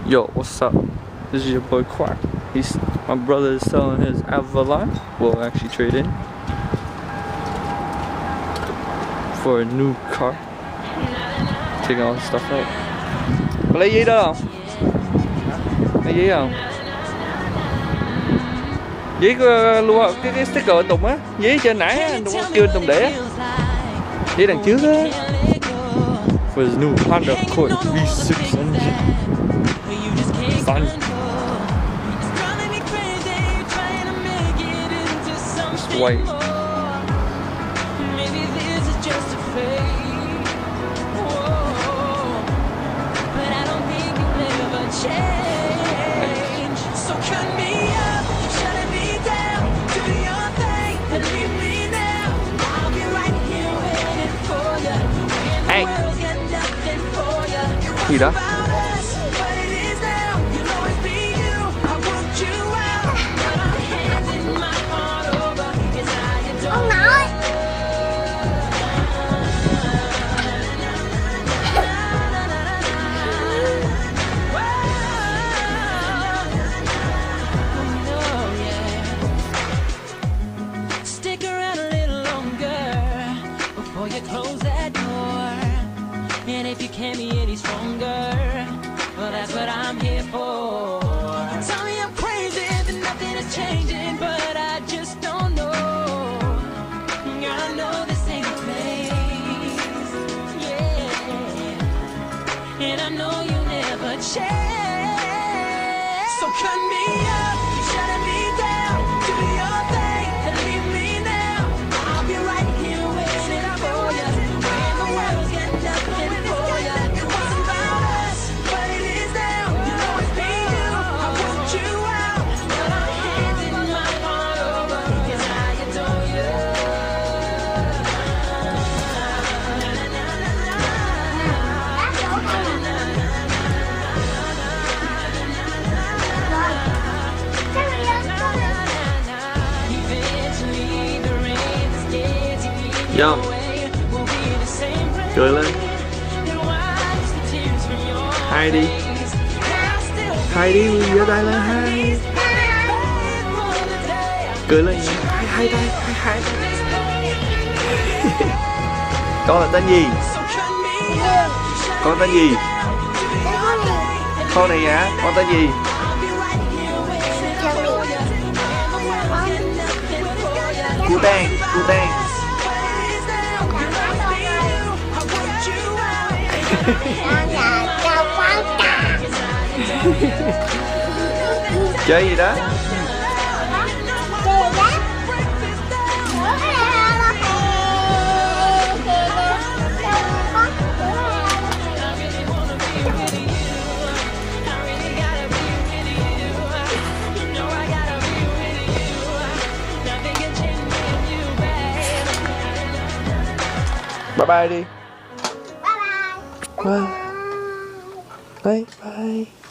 Yo, what's up? This is your boy Quack. My brother is selling his Avalon. We'll actually trade in for a new car. Taking all the stuff out. Có lấy giấy đó không? Lấy giấy không? Giấy luôn cái sticker anh Tùng á, giấy trên nãy anh Tùng kêu anh Tùng để á. Giấy đằng trước á. For his new Honda Accord V6 engine. Fun. It's white. Hey. Gì đó? Ông nội. Stick around a little longer before you close that door. And if you can't be any stronger, well, that's what I'm here for. Tell me I'm crazy, that nothing is changing, but I just don't know. I know this ain't a place, yeah. And I know you never change. So cut me up, you shutting me down. Do your thing and leave me now. I'll be right here waiting for you. When the world's got nothing for you. It wasn't about us, but it is now. You know it's me, you. I want you out, but I'm handing my heart over. 'Cause I adore you. Yo. Cười lên. Hai đi. Hai đi, giơ tay lên hai. Cười lên. Hai tay, hai. Con là tên gì? Con tên gì? Con này hả? Con tên gì? Cu Tang, Cu Tang. Chơi gì đó? Bye bye đi. Bye bye. Bye bye.